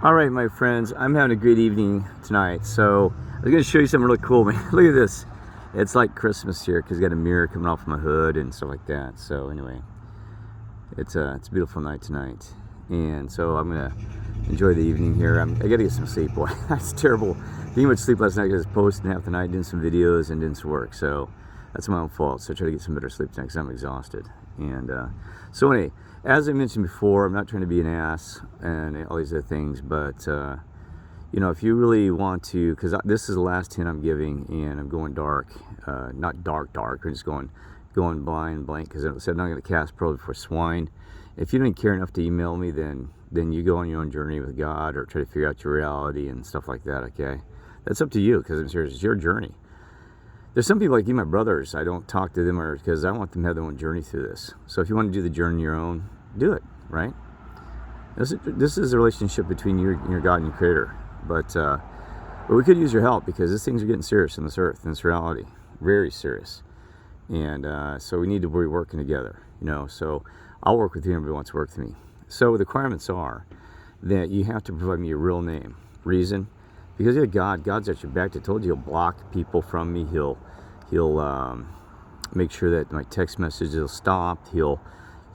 All right, my friends, I'm having a great evening tonight. So I was going to show you something really cool, man. Look at this. It's like Christmas here because I got a mirror coming off my hood and stuff like that. So anyway, it's a beautiful night tonight, and so I'm gonna enjoy the evening here. I got to get some sleep. Boy, that's terrible. Didn't much sleep last night because I was posting half the night, doing some videos and doing some work. So that's my own fault. So I try to get some better sleep tonight because I'm exhausted. And so anyway, as I mentioned before, I'm not trying to be an ass and all these other things, but you know, if you really want to, because this is the last hint I'm giving, and I'm going dark, not dark, I'm just going blind, blank, because I said I'm not going to cast pearls before swine. If you don't care enough to email me, then you go on your own journey with God, or try to figure out your reality and stuff like that. Okay, that's up to you, because I'm serious, it's your journey. There's some people like you, my brothers, I don't talk to them because I want them to have their own journey through this. So if you want to do the journey your own, do it, right? This is a relationship between you and your God and your Creator. But we could use your help, because these things are getting serious on this earth, in this reality, very serious. And so we need to be working together, you know. So I'll work with you, and everybody wants to work with me. So the requirements are that you have to provide me your real name. Reason? Because you have God's at your back. I told you he'll block people from me. He'll make sure that my text messages will stop. He'll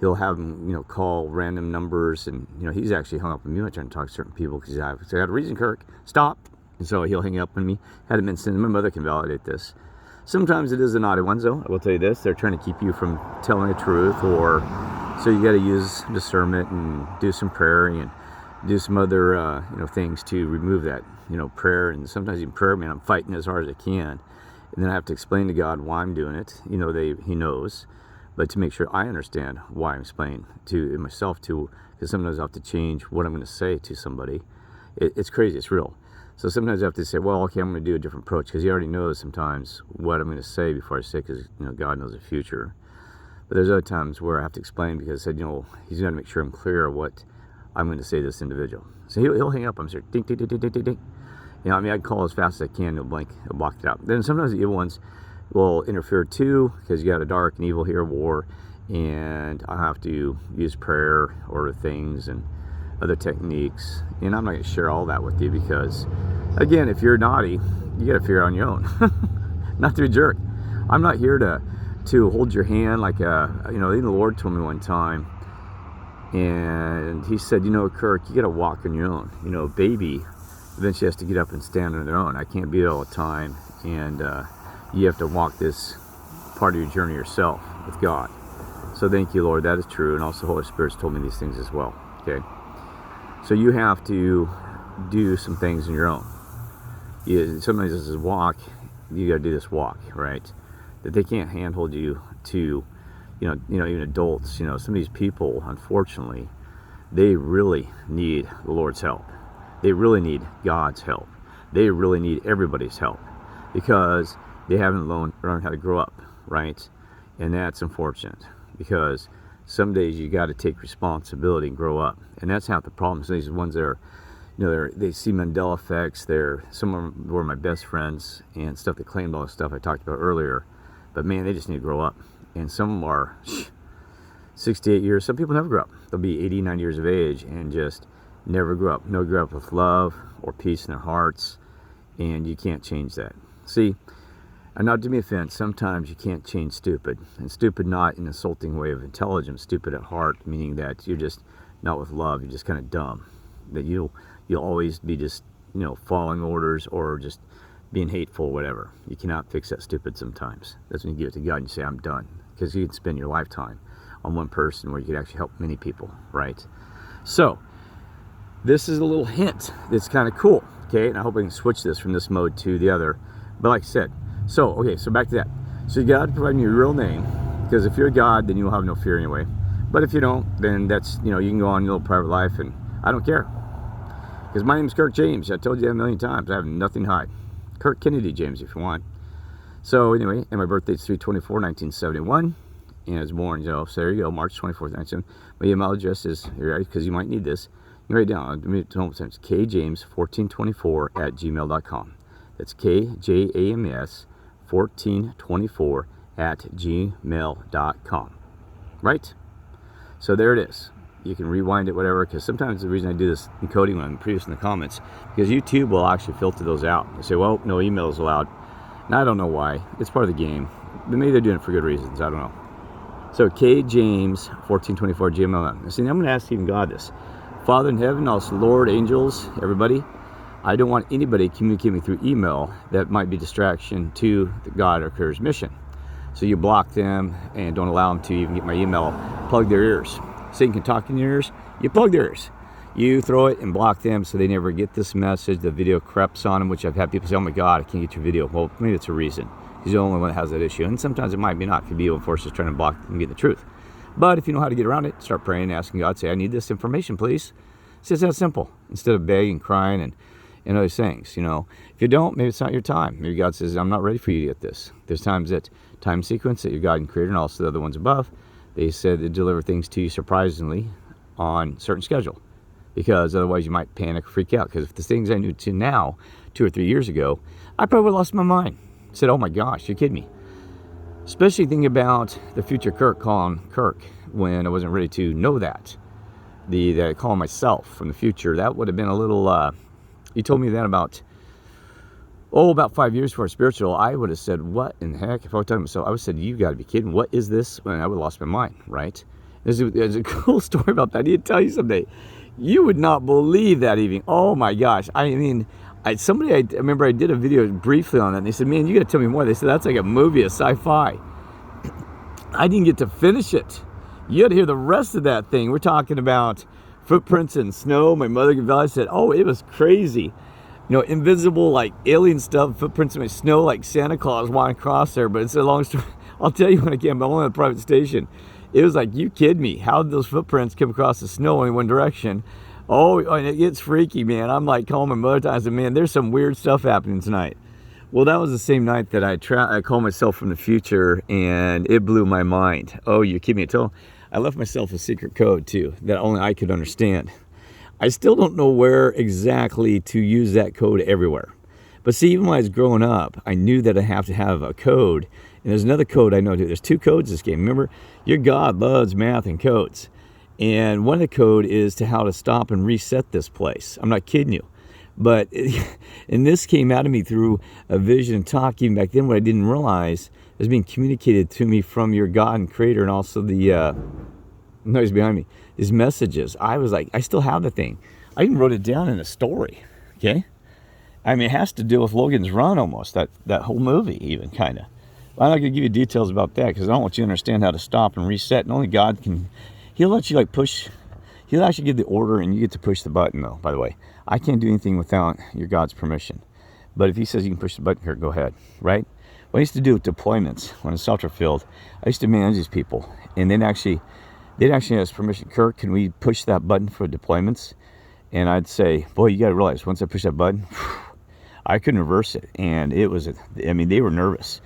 have them, you know, call random numbers, and you know, he's actually hung up on me when I trying to talk to certain people because I got a reason, Kirk, stop. And so he'll hang up on me. Had him sent. My mother can validate this. Sometimes it is the naughty ones, though. I will tell you this: they're trying to keep you from telling the truth, or so you got to use discernment and do some prayer and do some other you know, things to remove that, you know, prayer. And sometimes even prayer, man, I'm fighting as hard as I can, and then I have to explain to God why I'm doing it. You know, he knows, but to make sure I understand why I'm explaining to myself too, because sometimes I have to change what I'm going to say to somebody. It's crazy, it's real. So sometimes I have to say, well, okay, I'm going to do a different approach, because he already knows sometimes what I'm going to say before I say, because you know, God knows the future. But there's other times where I have to explain, because I said, you know, he's going to make sure I'm clear what I'm going to say to this individual. So he'll hang up. I'm sorry, ding, ding, ding, ding, ding, ding. You know, I mean, I can call as fast as I can. He'll block it out. Then sometimes the evil ones will interfere too, because you got a dark and evil here, war, and I have to use prayer or things and other techniques. And I'm not going to share all that with you, because again, if you're naughty, you got to figure it on your own. Not to be a jerk. I'm not here to hold your hand like a, you know, even the Lord told me one time, and he said, you know, Kirk, you got to walk on your own. You know, a baby eventually has to get up and stand on their own. I can't be there all the time, and you have to walk this part of your journey yourself with God. So thank you, Lord, that is true. And also the Holy Spirit's told me these things as well. Okay, so you have to do some things on your own. Sometimes this is walk, you got to do this walk, right? That they can't handhold you to, you know, even adults. You know, some of these people, unfortunately, they really need the Lord's help. They really need God's help. They really need everybody's help, because they haven't learned how to grow up, right? And that's unfortunate, because some days you got to take responsibility and grow up. And that's half the problem. So these ones that are, you know, they see Mandela effects. Some of them were my best friends and stuff that claimed all the stuff I talked about earlier. But man, they just need to grow up. And some of them are 68 years. Some people never grow up. They'll be 80, 90 years of age and just never grow up. No, grow up with love or peace in their hearts. And you can't change that. See, and not to be offense, sometimes you can't change stupid. And stupid not in an insulting way of intelligence. Stupid at heart, meaning that you're just not with love. You're just kind of dumb. That you'll always be just, you know, following orders or just being hateful or whatever. You cannot fix that stupid sometimes. That's when you give it to God and you say, I'm done. Because you can spend your lifetime on one person where you could actually help many people, right? So, this is a little hint that's kind of cool, okay? And I hope I can switch this from this mode to the other. But like I said, so back to that. So you got to provide me your real name, because if you're a God, then you'll have no fear anyway. But if you don't, then that's, you know, you can go on your little private life, and I don't care. Because my name is Kirk James. I told you that a million times. I have nothing to hide. Kirk Kennedy James, if you want. So anyway, and my birthday's 3/24/1971, and I was born, you know, so there you go, March 24th, 1971. My email address is, because you might need this, you write it down. It's kjames1424@gmail.com. That's kjames1424@gmail.com. Right? So there it is. You can rewind it, whatever, because sometimes the reason I do this encoding when I'm previous in the comments, because YouTube will actually filter those out. They say, well, no emails allowed. And I don't know why. It's part of the game. But maybe they're doing it for good reasons. I don't know. So K. James 1424 gmail. See, I'm going to ask even God this. Father in heaven, also Lord, angels, everybody, I don't want anybody communicating me through email that might be distraction to the God or Creator's mission. So you block them and don't allow them to even get my email. Plug their ears. Satan can talk in your ears. You plug their ears. You throw it and block them so they never get this message. The video creeps on them, which I've had people say, oh my God, I can't get your video. Well, maybe it's a reason. He's the only one that has that issue. And sometimes it might be not. It could be evil forces trying to block them and get the truth. But if you know how to get around it, start praying, asking God, say, I need this information, please. It's just that simple. Instead of begging, crying, and other things, you know. If you don't, maybe it's not your time. Maybe God says, I'm not ready for you to get this. There's times that time sequence that your God and Creator and also the other ones above, they said they deliver things to you surprisingly on certain schedule. Because otherwise you might panic or freak out. Because if the things I knew to now, 2 or 3 years ago, I probably would have lost my mind. Said, oh my gosh, you're kidding me. Especially thinking about the future Kirk calling Kirk when I wasn't ready to know that. The calling myself from the future, that would have been a little, you told me that about 5 years before spiritual, I would have said, what in the heck? If I was talking to myself, I would have said, you got to be kidding. What is this? And I would have lost my mind, right? There's a cool story about that. I need to tell you someday. You would not believe that even. Oh my gosh. I mean, I remember I did a video briefly on that, and they said, man, you got to tell me more. They said, that's like a movie, a sci-fi. I didn't get to finish it. You had to hear the rest of that thing. We're talking about footprints in snow. My mother said, oh, it was crazy. You know, invisible, like alien stuff, footprints in my snow, like Santa Claus walking across there. But it's a long story. I'll tell you when I came. I'm on a private station. It was like, you kid me. How did those footprints come across the snow in one direction? Oh, and it gets freaky, man. I'm like calling my mother. I said, man, there's some weird stuff happening tonight. Well, that was the same night that I called myself from the future, and it blew my mind. Oh, you kidding me? I left myself a secret code, too, that only I could understand. I still don't know where exactly to use that code everywhere. But see, even when I was growing up, I knew that I have to have a code. And there's another code I know, too. There's 2 codes in this game. Remember, your God loves math and codes. And one of the code is to how to stop and reset this place. I'm not kidding you. But, and this came out of me through a vision and talk even back then. What I didn't realize is being communicated to me from your God and Creator, and also the noise behind me. These messages. I was like, I still have the thing. I even wrote it down in a story. Okay? I mean, it has to do with Logan's Run almost. That whole movie even, kind of. I'm not going to give you details about that because I don't want you to understand how to stop and reset. And only God can. He'll let you like push. He'll actually give the order and you get to push the button though, by the way. I can't do anything without your God's permission. But if he says you can push the button here, go ahead, right? What I used to do with deployments when in Salter Field, I used to manage these people. And they'd actually ask permission, Kirk, can we push that button for deployments? And I'd say, boy, you got to realize, once I push that button, I couldn't reverse it. And it was, I mean, they were nervous.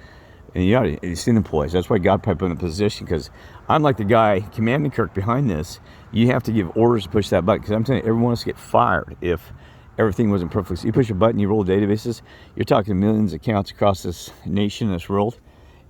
And you've seen employees. That's why God put in a position, because I'm like the guy commanding Kirk behind this. You have to give orders to push that button, because I'm telling you, everyone wants to get fired if everything wasn't perfect. So you push a button, you roll databases. You're talking millions of accounts across this nation, this world.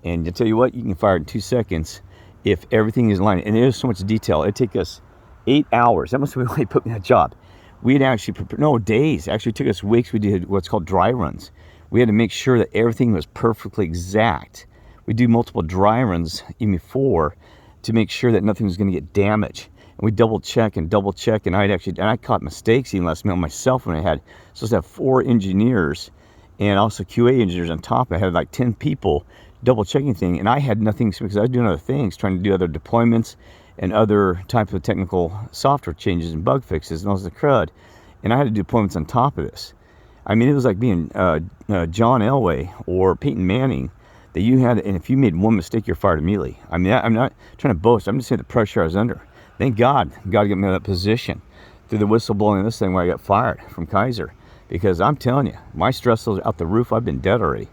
And I tell you what, you can fire in 2 seconds if everything is in line. And there's so much detail. It'd take us 8 hours. That must be why he put me in that job. We'd actually, days. Actually, it took us weeks. We did what's called dry runs. We had to make sure that everything was perfectly exact. We do multiple dry runs even before to make sure that nothing was going to get damaged. And we double check. And I caught mistakes even last minute myself when I had supposed to have 4 engineers and also QA engineers on top. I had like 10 people double checking thing, and I had nothing because I was doing other things, trying to do other deployments and other types of technical software changes and bug fixes and all the crud. And I had to do deployments on top of this. I mean, it was like being John Elway or Peyton Manning, that you had, and if you made one mistake, you're fired immediately. I mean, I'm not trying to boast. I'm just saying the pressure I was under. Thank God got me in that position through the whistleblowing of this thing where I got fired from Kaiser. Because I'm telling you, my stress was out the roof. I've been dead already.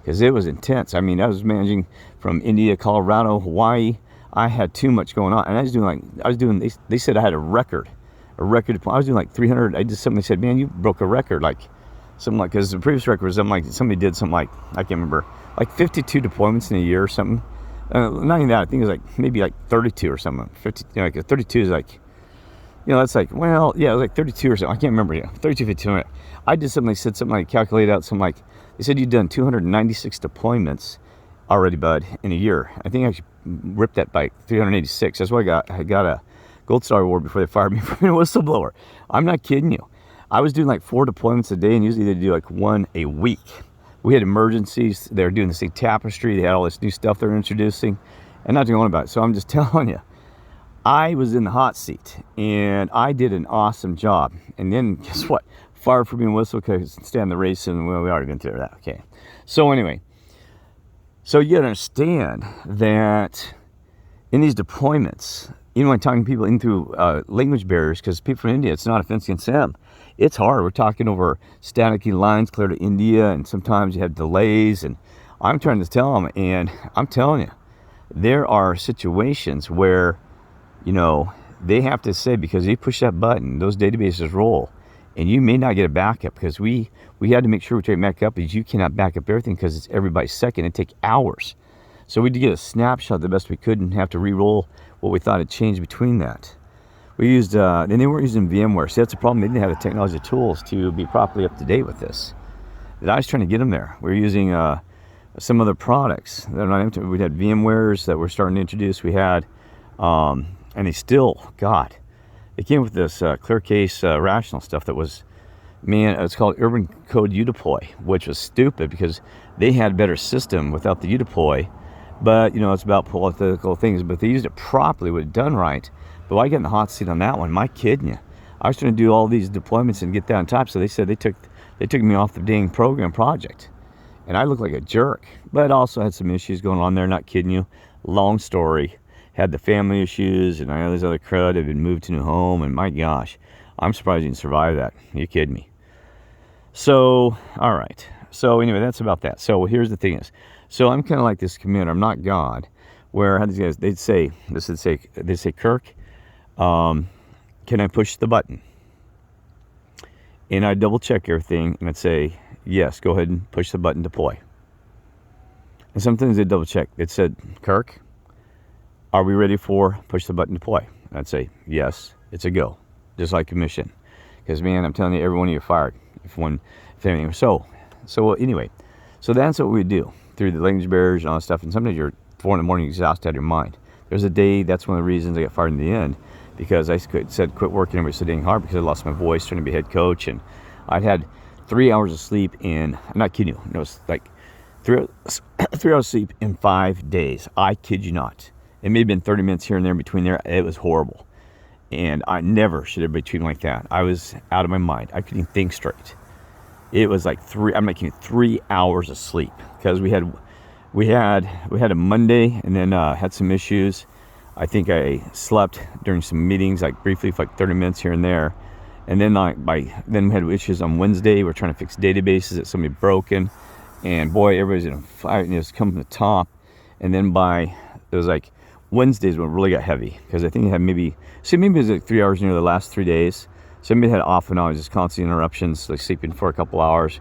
Because it was intense. I mean, I was managing from India, Colorado, Hawaii. I had too much going on. And they said I had a record. I was doing like 300. I did something. They said, man, you broke a record. Because the previous record was somebody did something like, I can't remember, like 52 deployments in a year or something. Not even that. I think it was like maybe like 32 or something. 32 is like You know, that's like, well, yeah, it was like 32 or something. I can't remember. Yeah, 32, 52. I did something. They said something like calculate out something like they said you'd done 296 deployments already, bud, in a year. I think I actually ripped that by 386. That's why I got a Gold Star Award before they fired me from being a whistleblower. I'm not kidding you. I was doing like 4 deployments a day, and usually they do like 1 a week. We had emergencies. They were doing this big tapestry. They had all this new stuff they're introducing, and not going about it. So I'm just telling you, I was in the hot seat, and I did an awesome job. And then guess what? Fired for being a whistle because stay on the race, and well, we already been through that. Okay. So anyway, so you gotta understand that in these deployments, even when talking to people in through language barriers, because people from India, it's not offense against them. It's hard. We're talking over staticky lines clear to India, and sometimes you have delays. And I'm trying to tell them, and I'm telling you, there are situations where, you know, they have to say, because you push that button, those databases roll, and you may not get a backup, because we had to make sure we take back up, because you cannot back up everything because it's every by second. It takes hours. So we had to get a snapshot the best we could and have to re-roll what we thought had changed between that. We used, and they weren't using VMware. See, that's the problem. They didn't have the technology tools to be properly up to date with this. And I was trying to get them there. We were using some other products. We had VMwares that we're starting to introduce. We had, and they still, God, they came with this clear case rational stuff that was, man, it's called Urban Code Udeploy, which was stupid because they had a better system without the Udeploy. But, you know, it's about political things. But if they used it properly, would have done right. But I get in the hot seat on that one. Am I kidding you? I was trying to do all these deployments and get that on top. So they said they took me off the dang program project. And I looked like a jerk. But also had some issues going on there, not kidding you. Long story. Had the family issues, and I know this other crud had been moved to a new home. And my gosh, I'm surprised you didn't survive that. Are you kidding me? So, all right. So anyway, that's about that. So here's the thing is, so I'm kind of like this commander. I'm not God. Where how these guys, they'd say, Kirk, can I push the button? And I'd double check everything, and I'd say, yes, go ahead and push the button, deploy. And sometimes they'd double check. It said, Kirk, are we ready for push the button, deploy? And I'd say, yes, it's a go, just like commission. Because man, I'm telling you, every one of you fired. If anything. So anyway, so that's what we do through the language barriers and all that stuff. And sometimes you're 4 in the morning, exhausted out of your mind. There's a day, that's one of the reasons I got fired in the end, because I said quit working every so dang hard because I lost my voice trying to be head coach, and I'd had 3 hours of sleep in, I'm not kidding you, it was like 3 hours of sleep in 5 days. I kid you not. It may have been 30 minutes here and there in between there. It was horrible. And I never should have been treated like that. I was out of my mind. I couldn't even think straight. It was like 3 hours of sleep, because we had a Monday, and then had some issues. I think I slept during some meetings, like briefly for like 30 minutes here and there. And then then we had issues on Wednesday. We're trying to fix databases that somebody broken, and boy, everybody's in a fight, and it was coming to the top. And then it was like Wednesdays when it really got heavy, because I think it had maybe it was like 3 hours near the last 3 days. So maybe had off and on, just constant interruptions, like sleeping for a couple hours,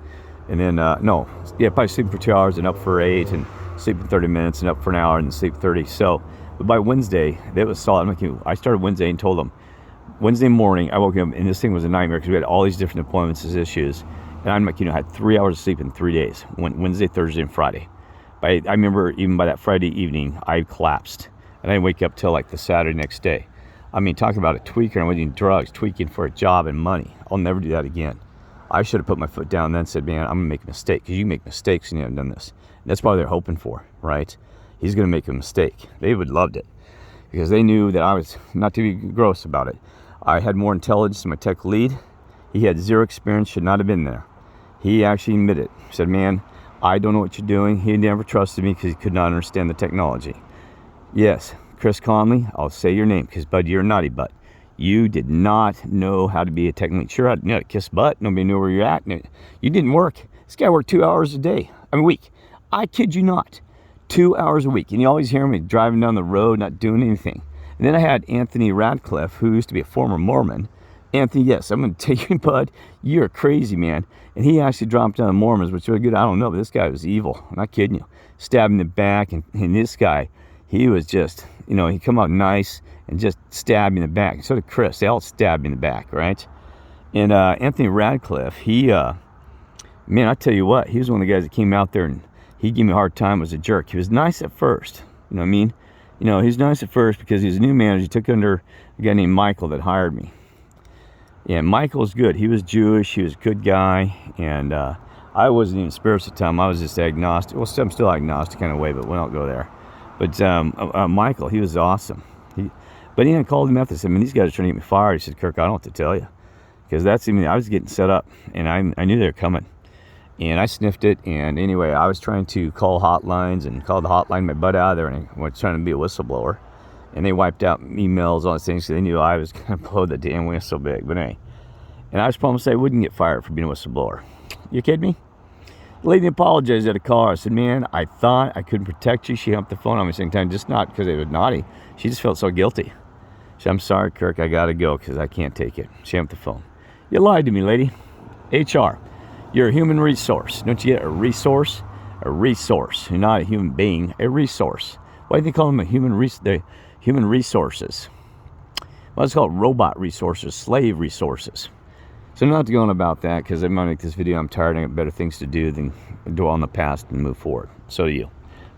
and then probably sleeping for 2 hours and up for 8, and sleeping 30 minutes and up for an hour and sleep 30. So, but by Wednesday, that was solid. I started Wednesday and told them Wednesday morning I woke up, and this thing was a nightmare because we had all these different deployments as issues, and I had 3 hours of sleep in 3 days, Wednesday, Thursday, and Friday. I remember even by that Friday evening, I collapsed, and I didn't wake up till like the Saturday next day. I mean, talk about a tweaker. I was eating drugs, tweaking for a job and money. I'll never do that again. I should have put my foot down and then said, man, I'm going to make a mistake, because you make mistakes and you haven't done this. And that's what they're hoping for, right? He's going to make a mistake. They would have loved it, because they knew that I was, not to be gross about it, I had more intelligence than my tech lead. He had 0 experience, should not have been there. He actually admitted it. He said, man, I don't know what you're doing. He never trusted me because he could not understand the technology. Yes, Chris Conley, I'll say your name, because, bud, you're a naughty butt. You did not know how to be a tech lead. Sure, I knew how to kiss butt. Nobody knew where you're at. You didn't work. This guy worked 2 hours a week. I kid you not. 2 hours a week. And you always hear me driving down the road, not doing anything. And then I had Anthony Radcliffe, who used to be a former Mormon. Anthony, yes, I'm going to take you, bud. You're crazy, man. And he actually dropped down the Mormons, which was good. I don't know, but this guy was evil. I'm not kidding you. Stabbed in the back. And this guy, he was just, he come out nice and just stab me in the back. So did Chris. They all stabbed me in the back, right? And Anthony Radcliffe, he, man, I tell you what, he was one of the guys that came out there and he gave me a hard time, was a jerk. He was nice at first, you know what I mean? He was nice at first because he was a new manager. He took under a guy named Michael that hired me. Yeah, Michael was good. He was Jewish. He was a good guy. And I wasn't even spiritual at the time. I was just agnostic. Well, I'm still agnostic kind of way, but we don't go there. But Michael, he was awesome. But he called him after. I said, "Man, these guys are trying to get me fired." He said, "Kirk, I don't know what to tell you." Because I was getting set up. And I knew they were coming. And I sniffed it. And anyway, I was trying to call hotlines and call the hotline my butt out of there. And I was trying to be a whistleblower. And they wiped out emails, all those things, so they knew I was going to blow the damn whistle big. But anyway, and I was promised I wouldn't get fired for being a whistleblower. You kidding me? The lady apologized at a call. I said, "Man, I thought I couldn't protect you." She hung up the phone on me saying, "Time, just not because it was naughty. She just felt so guilty." She said, "I'm sorry, Kirk, I got to go because I can't take it." She hung up the phone. You lied to me, lady. HR, you're a human resource. Don't you get a resource? A resource. You're not a human being, a resource. Why do they call them a human human resources? Well, it's called robot resources, slave resources. So I'm not going about that because I'm going to make this video. I'm tired. I got better things to do than dwell on the past and move forward. So do you.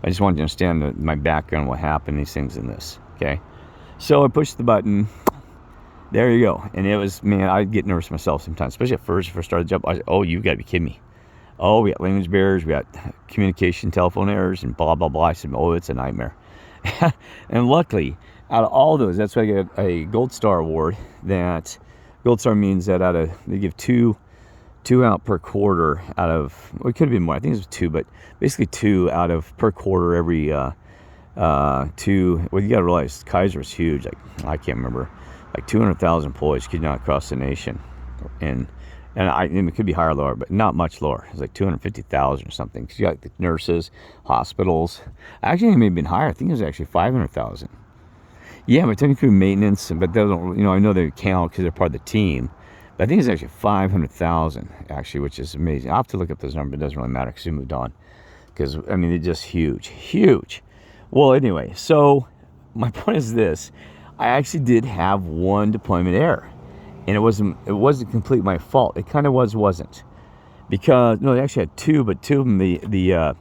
I just want you to understand my background, what happened, these things in this. Okay. So I pushed the button. There you go. And it was, man, I'd get nervous myself sometimes, especially at first I started the job. I said, "Oh, you got to be kidding me. Oh, we got language barriers. We got communication, telephone errors, and blah, blah, blah." I said, "Oh, it's a nightmare." And luckily, out of all those, that's why I get a Gold Star award. That Gold Star means that they give two out per quarter out of, well, it could have been more. I think it was 2, but basically 2 out of per quarter every 2. Well, you got to realize Kaiser's huge. Like, I can't remember, like 200,000 employees could not across the nation, and it could be higher or lower, but not much lower. It's like 250,000 or something. Because you got the nurses, hospitals. Actually, it may have been higher. I think it was actually 500,000. Yeah, but technically maintenance, but they don't. I know they count because they're part of the team. But I think it's actually 500,000 actually, which is amazing. I'll have to look up those numbers. It doesn't really matter because we moved on. Because I mean, they're just huge, huge. Well, anyway, so my point is this: I actually did have one deployment error. And it wasn't completely my fault. It kind of wasn't. Because, no, they actually had 2, but 2 of them, 2 of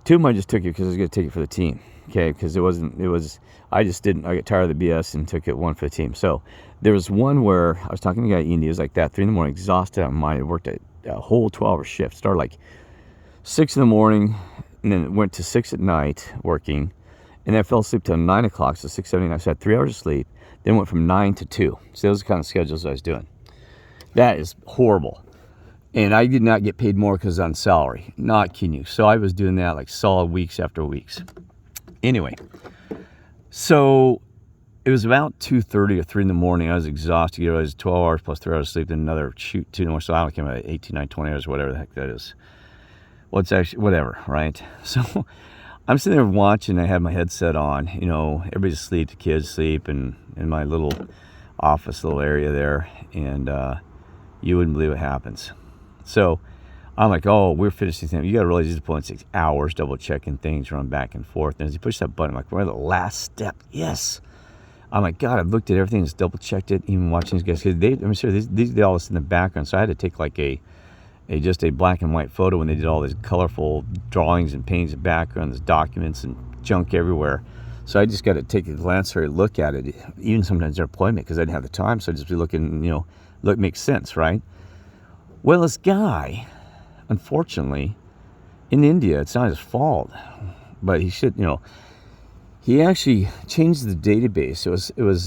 them I just took it because I was going to take it for the team. Okay, because I just didn't, I got tired of the BS and took it one for the team. So there was one where I was talking to a guy in India. It was like that, 3 in the morning, exhausted out of my mind. I worked a whole 12-hour shift. Started like 6 in the morning and then went to 6 at night working. And then I fell asleep till 9 o'clock, so 6, 7, 8. So I had 3 hours of sleep. Then went from 9 to 2. So those are the kind of schedules I was doing. That is horrible. And I did not get paid more because on salary. Not kidding you. So I was doing that like solid weeks after weeks. Anyway, so it was about 2:30 or 3 in the morning. I was exhausted. It was 12 hours plus 3 hours of sleep, then another 2 more. So I don't care about 18, 19, 20 hours, whatever the heck that is. Well, it's actually, whatever, right? So I'm sitting there watching. I had my headset on. Everybody's asleep. The kids sleep, and in my little office, little area there, and you wouldn't believe what happens. So I'm like, "Oh, we're finishing things." You got to realize he's deploying 6 hours, double checking things, run back and forth. And as he pushed that button, I'm like, "We're at the last step." Yes. I'm like, God, I've looked at everything, just double checked it, even watching these guys. Because I'm sure these did all this in the background, so I had to take like just a black and white photo when they did all these colorful drawings and paintings of backgrounds, documents and junk everywhere. So I just got to take a glance or a look at it, even sometimes their deployment, because I didn't have the time. So I'd just be looking, makes sense, right? Well, this guy, unfortunately, in India, it's not his fault, but he should, he actually changed the database. It was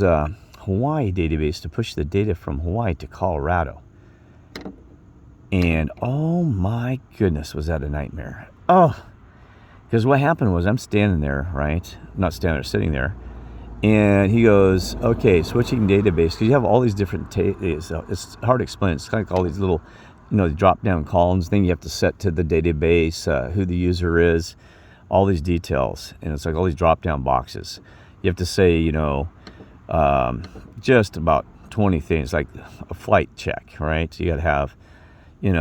Hawaii database to push the data from Hawaii to Colorado. And oh my goodness, was that a nightmare. Oh, because what happened was I'm standing there, right? Not standing there, sitting there. And he goes, "Okay, switching database." Because you have all these different, it's hard to explain. It's kind of like all these little, drop down columns thing you have to set to the database, who the user is, all these details. And it's like all these drop down boxes. You have to say, just about 20 things, like a flight check, right? So you got to have, you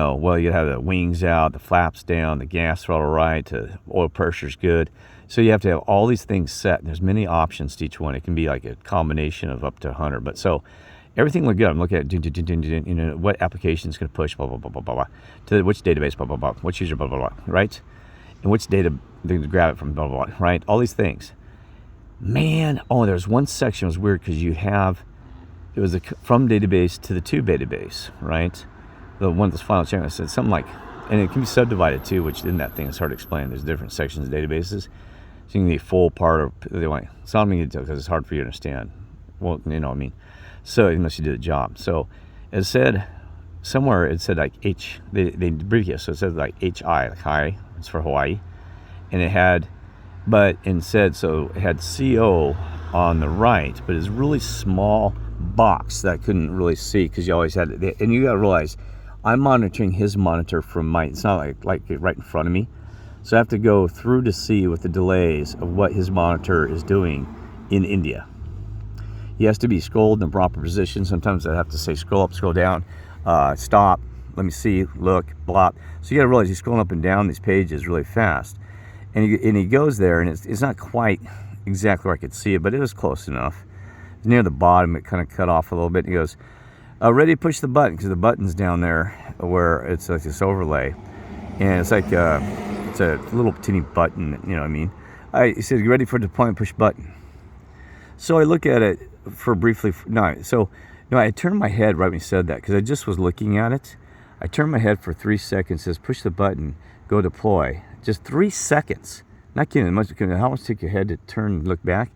have the wings out, the flaps down, the gas throttle right, the oil pressure's good. So you have to have all these things set. And there's many options to each one. It can be like a combination of up to 100. But so everything looked good. I'm looking at what application is going to push, blah, blah, blah, blah, blah, blah, to which database, blah, blah, blah, which user, blah, blah, blah, right? And which data they grab it from, blah, blah, blah, right? All these things. Man, there's one section was weird because it was from database to the to database, right? The one that's final check, I said something like, and it can be subdivided too, which in that thing is hard to explain. There's different sections of databases. So you can be full part of the way. It's not me because it's hard for you to understand. Well, you know what I mean. So unless you do the job. So it said somewhere, it said like they abbreviate, so it said like HI, like high, it's for Hawaii. And it had, so it had CO on the right, but it's really small box that I couldn't really see because you always had it. And you got to realize, I'm monitoring his monitor from it's not like right in front of me. So I have to go through to see with the delays of what his monitor is doing in India. He has to be scrolled in the proper position. Sometimes I have to say scroll up, scroll down, stop, let me see, look, blop. So you got to realize he's scrolling up and down these pages really fast. And he goes there, and it's not quite exactly where I could see it, but it was close enough. Near the bottom, it kind of cut off a little bit. He goes, ready to push the button, because the button's down there where it's like this overlay. And it's like it's a little teeny button, you know what I mean? He said, you ready for deployment, push button. So I look at it for briefly. I turned my head right when he said that, because I just was looking at it. I turned my head for 3 seconds, says push the button, go deploy. Just 3 seconds. Not kidding. How much take your head to turn and look back?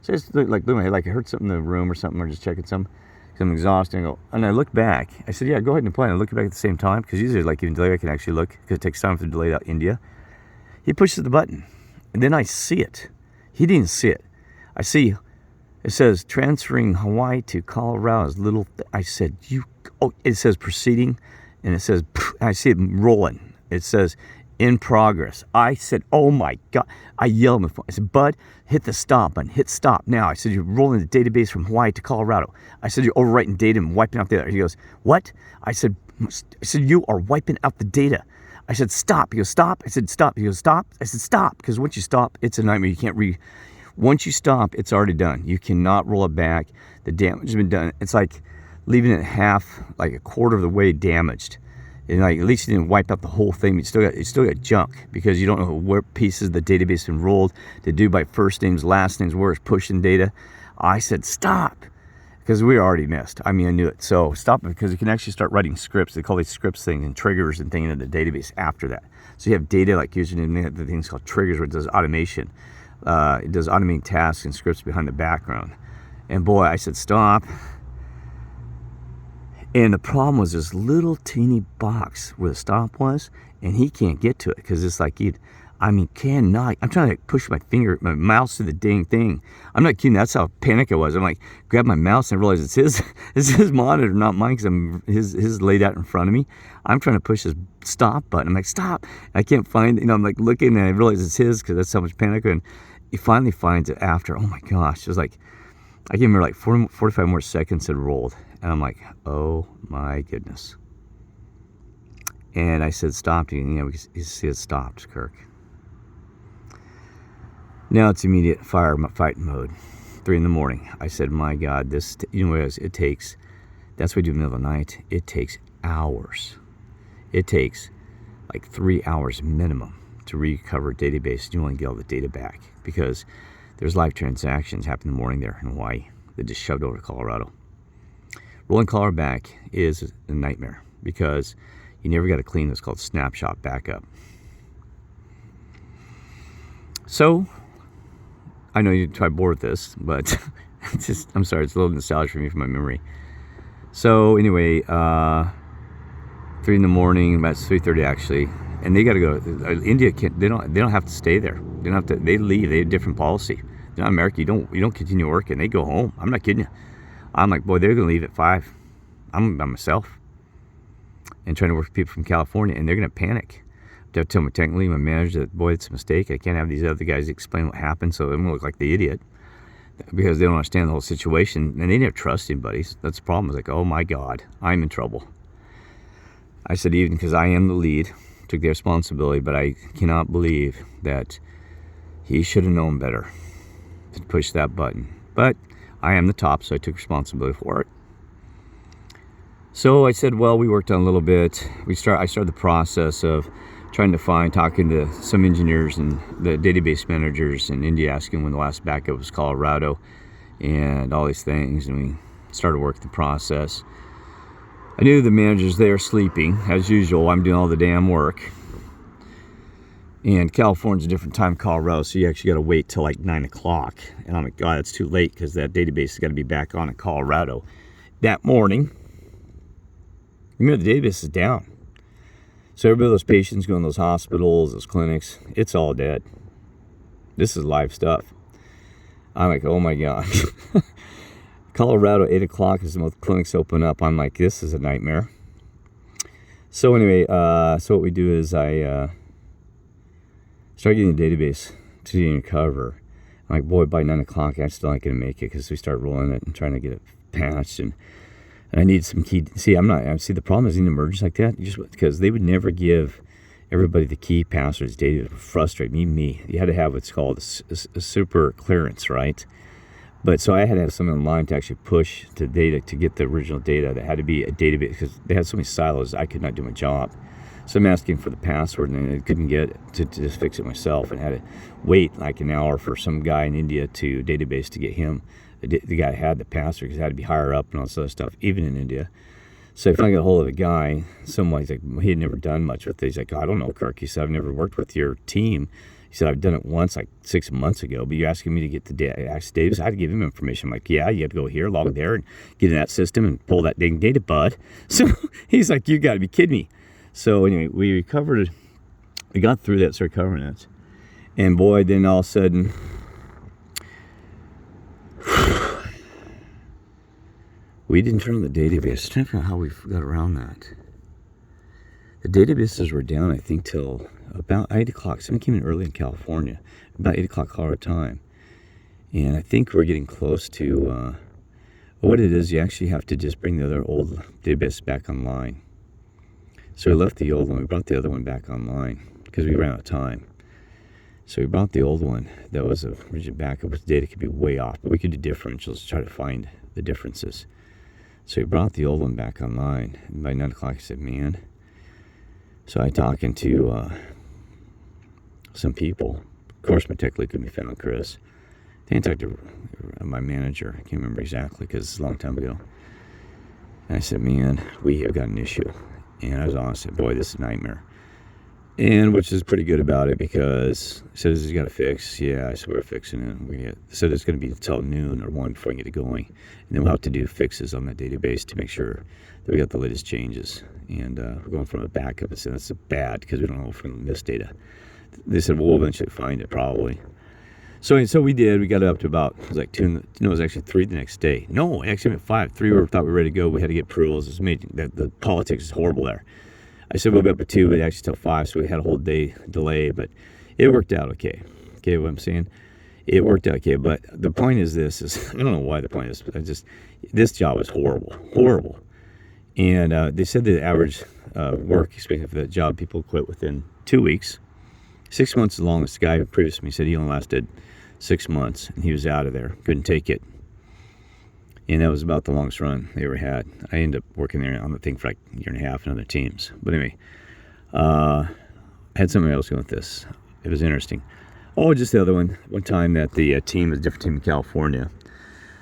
So I just look at my head, like I heard something in the room or something, or just checking something. I'm exhausted. And I look back. I said, yeah, go ahead and deploy. And I look back at the same time, because usually like even delay I can actually look, because it takes time for the delay out India. He pushes the button, and then I see it. He didn't see it. I see it says transferring Hawaii to Colorado. I said, it says proceeding, and it says, I see it rolling. It says in progress. I said, oh my God. I yelled. I said, Bud, hit the stop button. Hit stop now. I said, you're rolling the database from Hawaii to Colorado. I said, you're overwriting data and wiping out data. He goes, what? I said, you are wiping out the data. I said, stop. He goes, stop. I said, stop. He goes, stop. I said, stop. Because once you stop, it's a nightmare. You can't once you stop, it's already done. You cannot roll it back. The damage has been done. It's like leaving it half, like a quarter of the way damaged. And like at least you didn't wipe out the whole thing. But you still got junk, because you don't know where pieces of the database enrolled to do by first names, last names, where it's pushing data. I said, stop. Because we already missed. I knew it. So stop it, because you can actually start writing scripts. They call these scripts things and triggers and things in the database after that. So you have data like using the things called triggers, where it does automation. It does automating tasks and scripts behind the background. And boy, I said, stop. And the problem was this little teeny box where the stop was, and he can't get to it, because it's like cannot. I'm trying to push my mouse to the dang thing. I'm not kidding. That's how panic I was. I'm like, grab my mouse and realize it's his monitor, not mine, because his laid out in front of me. I'm trying to push his stop button. I'm like, stop. I can't find it. I'm like looking, and I realize it's his, because that's how much panic. And he finally finds it after. Oh my gosh. It was like, I gave him like 45 more seconds it rolled. And I'm like, oh my goodness. And I said, stop. We see it stopped, Kirk. Now it's immediate fight mode. 3 a.m. I said, my God, this, it takes, that's what we do in the middle of the night. It takes hours. It takes like 3 hours minimum to recover a database. You only get all the data back, because there's live transactions happening in the morning there in Hawaii that just shoved over to Colorado. Rolling Colorado back is a nightmare, because you never got to clean what's called snapshot backup. So, I know you're probably bored with this, but I'm sorry, it's a little nostalgic for me from my memory. So anyway, 3 a.m, about 3:30 actually, and they got to go. India can't. They don't have to stay there. They don't have to. They leave. They have a different policy. They're not America. You don't continue working. They go home. I'm not kidding you. I'm like, boy, they're gonna leave at 5. I'm by myself and trying to work with people from California, and they're gonna panic. I have to tell technically my manager that, boy, it's a mistake. I can't have these other guys explain what happened, so I'm gonna look like the idiot, because they don't understand the whole situation, and they never trust anybody. That's the problem. It's like, oh my God, I'm in trouble. I said, even because I am the lead, took the responsibility, but I cannot believe that He should have known better to push that button. But I am the top, so I took responsibility for it. So I said, well, we worked on a little bit. I started the process of talking to some engineers and the database managers in India, asking when the last backup was Colorado and all these things. And we started working the process. I knew the managers, they are sleeping. As usual, I'm doing all the damn work. And California's a different time than Colorado, so you actually got to wait till like 9 o'clock. And I'm like, God, it's too late because that database has got to be back on in Colorado that morning. Remember, the database is down. So everybody, those patients go in those hospitals, those clinics, it's all dead. This is live stuff. I'm like, oh my God. Colorado, 8 o'clock is the most clinics open up. I'm like, this is a nightmare. So anyway, so what we do is I start getting the database to recover. I'm like, boy, by 9 o'clock, I'm still not going to make it because we start rolling it and trying to get it patched. And I need some key. See, the problem is in emergencies like that, just because they would never give everybody the key passwords. Data would frustrate me. You had to have what's called a super clearance, right? But so I had to have someone online to actually push the data to get the original data. That had to be a database because they had so many silos. I could not do my job. So I'm asking for the password, and I couldn't get it to just fix it myself, and had to wait like an hour for some guy in India to database to get him. The guy had the password because it had to be higher up and all this other stuff, even in India. So I finally got a hold of a guy. He's like, he had never done much with it. He's like, I don't know, Kirk. He said, I've never worked with your team. He said, I've done it once, like 6 months ago, but you're asking me to get the access database. I had to give him information. I'm like, yeah, you have to go here, log there, and get in that system and pull that dang data, bud. So he's like, you got to be kidding me. So anyway, we recovered it. We got through that, started covering it. And boy, then all of a sudden, we didn't turn on the database. I'm trying to figure out how we got around that. The databases were down, I think, till about 8 o'clock. Someone came in early in California, about 8 o'clock Colorado time. And I think we're getting close to what it is. You actually have to just bring the other old database back online. So we left the old one. We brought the other one back online because we ran out of time. So we brought the old one that was a rigid backup, but the data could be way off. But we could do differentials to try to find the differences. So we brought the old one back online. And by 9 o'clock, I said, man. So I talking to some people. Of course, my tech lead couldn't be found, Chris. Then I talked to my manager. I can't remember exactly because it's a long time ago. And I said, man, we have got an issue. And I was honest, and boy, this is a nightmare. And which is pretty good about it because I said, you got to fix. Yeah, I said, we're fixing it. I said it's going to be until noon or 1 before I get it going. And then we'll have to do fixes on that database to make sure that we got the latest changes. And we're going from a backup. I said, that's bad because we don't know if we're going to miss data. They said, well, we'll eventually find it probably. So we did. We got it up to about, it was like 2, no, it was actually 3 the next day. No, actually at 5. 3 we thought we were ready to go. We had to get approvals. It was amazing. The politics is horrible there. I said we'll be up at 2, but actually till 5, so we had a whole day delay, but it worked out okay. Okay, what I'm saying? It worked out okay, but the point is I don't know why the point is, but this job is horrible. And they said the average work expectancy for that job, people quit within 2 weeks. 6 months is the longest. The guy previous to me said he only lasted 6 months, and he was out of there, couldn't take it. And that was about the longest run they ever had. I ended up working there on the thing for like a year and a half in other teams. But anyway, I had somebody else going with this. It was interesting. Oh, just the other one. One time that the team was a different team in California.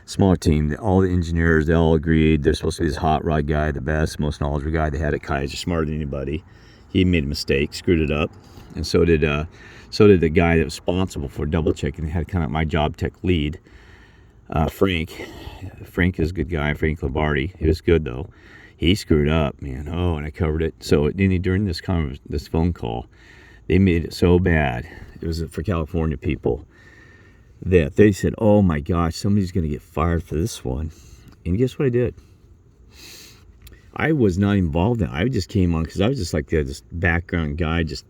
Smaller team. All the engineers, they all agreed they're supposed to be this hot rod guy, the best, most knowledgeable guy they had at Kaiser, smarter than anybody. He made a mistake, screwed it up. And so did the guy that was responsible for double checking. They had kind of my job tech lead. Frank is a good guy, Frank Lombardi. He was good though. He screwed up, man. Oh, and I covered it. So during this phone call, they made it so bad. It was for California people that they said, "Oh my gosh, somebody's going to get fired for this one." And guess what I did? I was not involved in it. I just came on because I was just like this background guy, just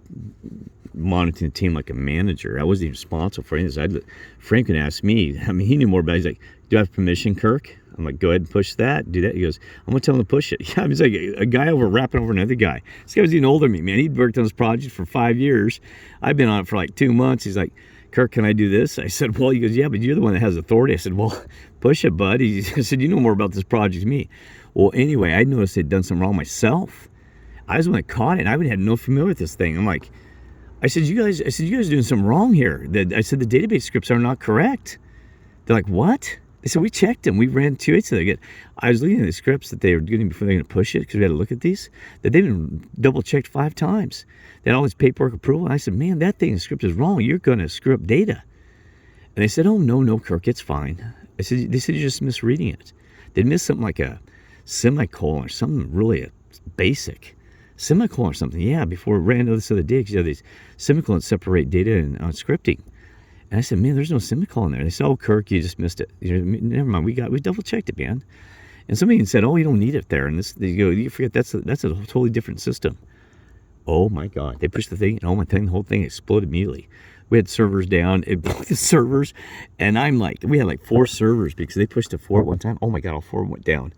monitoring the team like a manager. I wasn't even responsible for anything. Frank would ask me. I mean, he knew more about it. He's like, do I have permission, Kirk? I'm like, go ahead and push that. Do that. He goes, I'm going to tell him to push it. Yeah, I was like a guy rapping over another guy. This guy was even older than me, man. He'd worked on this project for 5 years. I've been on it for like 2 months. He's like, Kirk, can I do this? I said, well, he goes, yeah, but you're the one that has authority. I said, well, push it, bud. He said, you know more about this project than me. Well, anyway, I noticed they'd done something wrong myself. I was the one that caught it, and I had no familiar with this thing. I'm like, I said, you guys are doing something wrong here. I said, the database scripts are not correct. They're like, what? They said, we checked them. We ran 2.8 so they get. I was looking at the scripts that they were getting before they were going to push it, because we had to look at these, that they've been double checked 5 times. They had all this paperwork approval. And I said, man, that thing, the script is wrong. You're going to screw up data. And they said, oh, no, Kirk, it's fine. They said, you're just misreading it. They missed something like a semicolon or something really basic. Semicolon or something, yeah, before it ran this other day, because you have these semicolons separate data and scripting. And I said, man, there's no semicolon there. They said, oh, Kirk, you just missed it. Never mind, we double checked it, man. And somebody said, oh, you don't need it there. And you forget that's a totally different system. Oh my God, they pushed the thing, and the whole thing exploded immediately. We had servers down, it broke the servers, and we had like 4 servers because they pushed to 4 at one time. Oh my God, all 4 went down.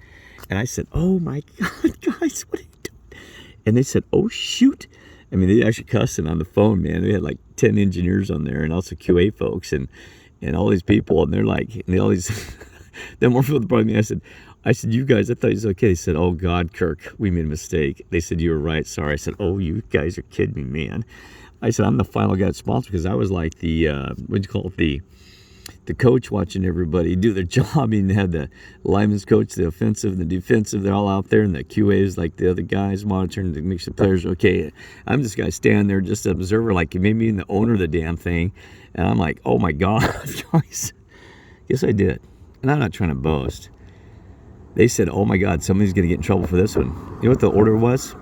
And I said, oh my God, guys, what are you doing? And they said, oh shoot. I mean, they actually cussing on the phone, man. They had like 10 engineers on there, and also QA folks, and all these people, and they're like, and they all these, then more people brought me. I said, you guys, I thought it was okay. They said, oh God, Kirk, we made a mistake. They said, you were right, sorry. I said, oh, you guys are kidding me, man. I said, I'm the final guy responsible, because I was like the, the coach watching everybody do their job. And had the lineman's coach, the offensive, the defensive, they're all out there, and the QA is like the other guys monitoring to make sure the players are okay. I'm this guy standing there, just an observer, like maybe the owner of the damn thing. And I'm like, oh my God, guys. Yes, I did. And I'm not trying to boast. They said, oh my God, somebody's going to get in trouble for this one. You know what the order was?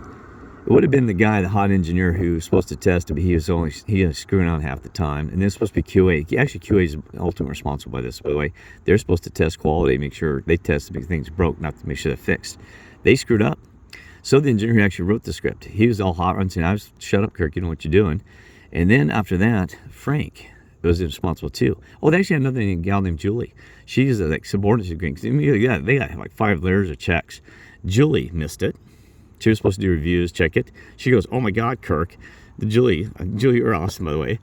It would have been the guy, the hot engineer, who was supposed to test, but he was screwing on half the time. And it's supposed to be QA. Actually, QA is ultimately responsible by this, by the way. They're supposed to test quality, make sure they test to make things broke, not to make sure they're fixed. They screwed up. So the engineer who actually wrote the script, he was all hot on saying, I was, shut up, Kirk, you know what you're doing. And then after that, Frank was responsible too. Oh, they actually had another gal named Julie. She's like subordinate to Green. Yeah, they got like 5 layers of checks. Julie missed it. She was supposed to do reviews, check it. She goes, oh my God, Kirk. Julie, you're awesome, by the way.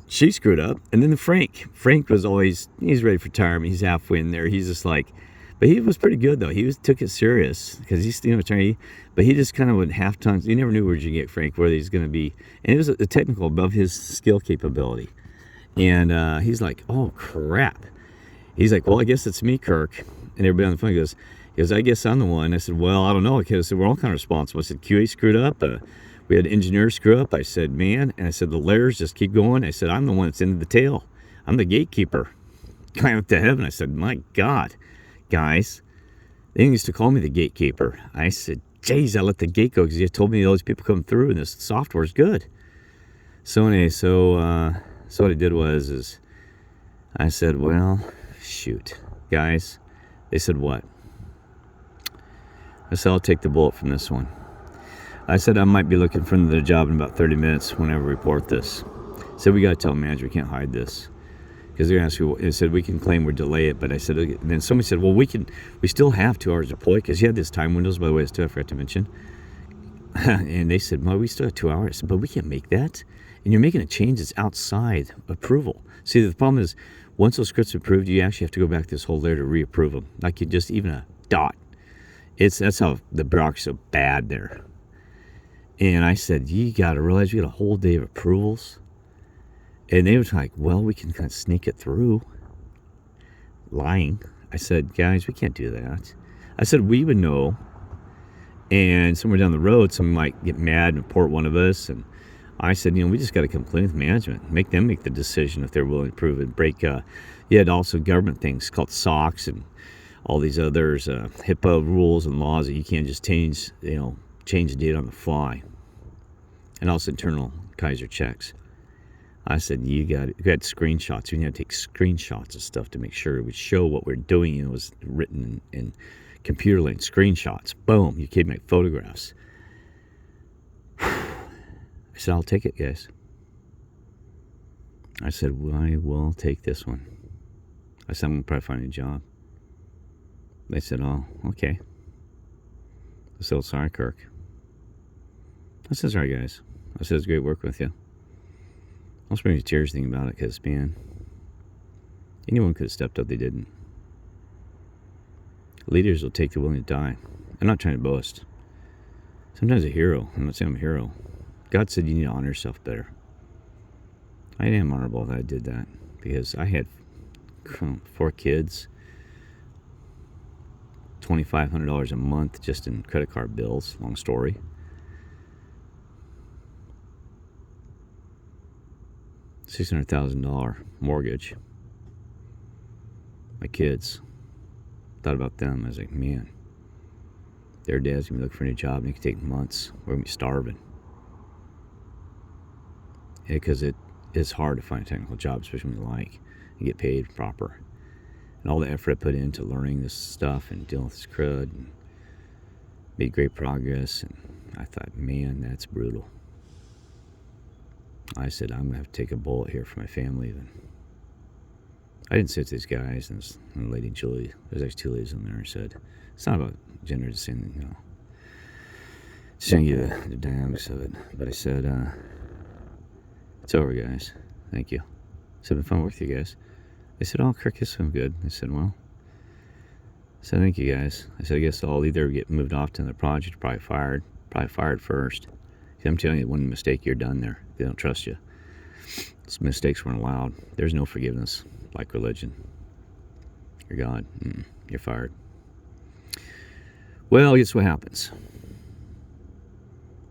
She screwed up. And then Frank was always, he's ready for retirement. He's halfway in there. He's just like, but he was pretty good though. He took it serious, because he's, attorney, but he just kind of went half tons. You never knew where you get Frank, where he's going to be. And it was a technical above his skill capability. And he's like, oh crap. He's like, well, I guess it's me, Kirk. And everybody on the phone goes, I guess I'm the one. I said, well, I don't know. I said, we're all kind of responsible. I said, QA screwed up. We had engineers screw up. I said, man. And I said, the layers just keep going. I said, I'm the one that's in the tail. I'm the gatekeeper. Climbed up to heaven. I said, my God, guys. They used to call me the gatekeeper. I said, geez, I let the gate go, because you told me all these people come through, and this software is good. So anyway, so what I did was I said, well, shoot, guys. They said, what? I said, I'll take the bullet from this one. I said, I might be looking for another job in about 30 minutes whenever we report this. I said, we got to tell the manager we can't hide this. Because they're going to ask you, they said, we can claim we're delay it. But I said, and then somebody said, well, we still have 2 hours to deploy, because he had this time windows, by the way, I forgot to mention. And they said, well, we still have 2 hours. I said, but we can't make that. And you're making a change that's outside approval. See, the problem is, once those scripts are approved, you actually have to go back to this whole layer to reapprove them. Like just even a dot. That's how the bureaucracy's so bad there. And I said, you got to realize we got a whole day of approvals. And they were like, well, we can kind of sneak it through. Lying. I said, guys, we can't do that. I said, we would know. And somewhere down the road, someone might get mad and report one of us. And I said, we just got to complain with management. Make them make the decision if they're willing to approve it. Break, you had also government things called SOX and all these others, HIPAA rules and laws that you can't just change the date on the fly. And also internal Kaiser checks. I said, you had screenshots. You had to take screenshots of stuff to make sure it would show what we're doing, and it was written in computer lane screenshots. Boom, you can't make photographs. I said, I'll take it, guys. I said, well, I will take this one. I said, I'm going to probably find a job. They said, oh, okay. I said, sorry, Kirk. I said, sorry, guys. I said, it's great working with you. Almost brings me to tears thinking about it, because, man, anyone could have stepped up, they didn't. Leaders will take the willing to die. I'm not trying to boast. Sometimes a hero. I'm not saying I'm a hero. God said you need to honor yourself better. I am honorable that I did that, because I had 4 kids, $2,500 a month just in credit card bills. Long story. $600,000 mortgage. My kids. Thought about them. I was like, man, their dad's gonna be looking for a new job, and it could take months. We're gonna be starving. Yeah, because it is hard to find a technical job, especially when you like, and get paid proper. And all the effort I put into learning this stuff and dealing with this crud, and made great progress. And I thought, man, that's brutal. I said, I'm gonna have to take a bullet here for my family. And I didn't say it to these guys, and the lady Julie, there's actually 2 ladies in there, and said, it's not about gender, just saying, you know, showing you the dynamics of it. But I said, it's over, guys. Thank you. It's been fun working with you guys. They said, oh, Kirk, this is good. I said, well, I said, thank you, guys. I said, I guess I'll either get moved off to another project or probably fired first. I'm telling you, one mistake, you're done there. They don't trust you. Those mistakes weren't allowed. There's no forgiveness like religion. You're God. You're fired. Well, guess what happens?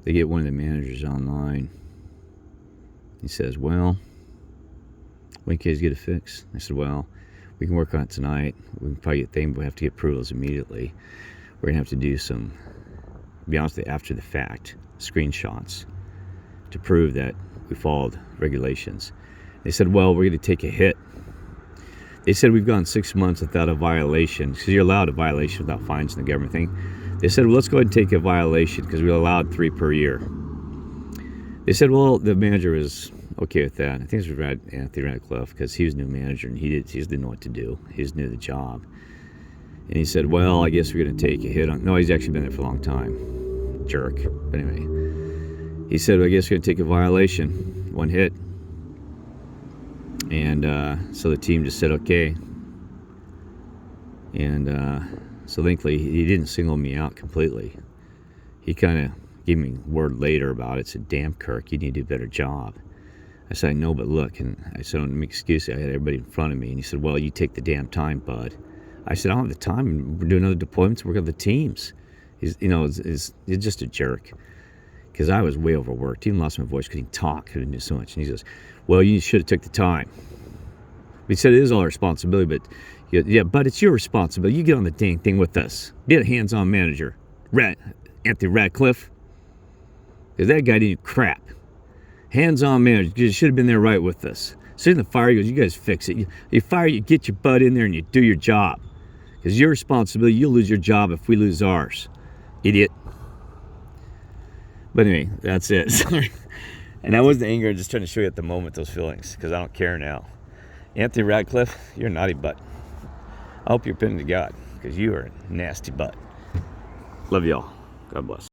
They get one of the managers online. He says, well, when can you get a fix? I said, well, we can work on it tonight. We can probably get things, but we have to get approvals immediately. We're going to have to do some, to be honest with you, after the fact, screenshots to prove that we followed regulations. They said, well, we're going to take a hit. They said, we've gone 6 months without a violation, because you're allowed a violation without fines in the government thing. They said, well, let's go ahead and take a violation, because we allowed 3 per year. They said, well, the manager was okay with that. I think it was Anthony Radcliffe, because he was new manager, and he just didn't know what to do. He just knew the job. And he said, well, I guess we're going to take a hit on... No, he's actually been there for a long time. Jerk. But anyway, he said, well, I guess we're going to take a violation. 1 hit. And so the team just said, okay. And so thankfully, he didn't single me out completely. He kind of gave me word later about it. Said, damn, Kirk, you need to do a better job. I said, I know, but look. And I said, don't make excuses. I had everybody in front of me. And he said, well, you take the damn time, bud. I said, I don't have the time. We're doing other deployments. Work on the teams. He's just a jerk. Because I was way overworked. He even lost my voice because he talked. Couldn't do so much. And he goes, well, you should have took the time. He said, it is all our responsibility, but yeah, but it's your responsibility. You get on the dang thing with us. Be a hands-on manager. Anthony Radcliffe. Because that guy didn't do crap. Hands-on manager. You should have been there right with us. So in the fire, he goes, you guys fix it. You fire, you get your butt in there and you do your job. Because your responsibility, you'll lose your job if we lose ours. Idiot. But anyway, that's it. Sorry. And that was the anger, just trying to show you at the moment those feelings, because I don't care now. Anthony Radcliffe, you're a naughty butt. I hope you're pinned to God, because you are a nasty butt. Love y'all. God bless.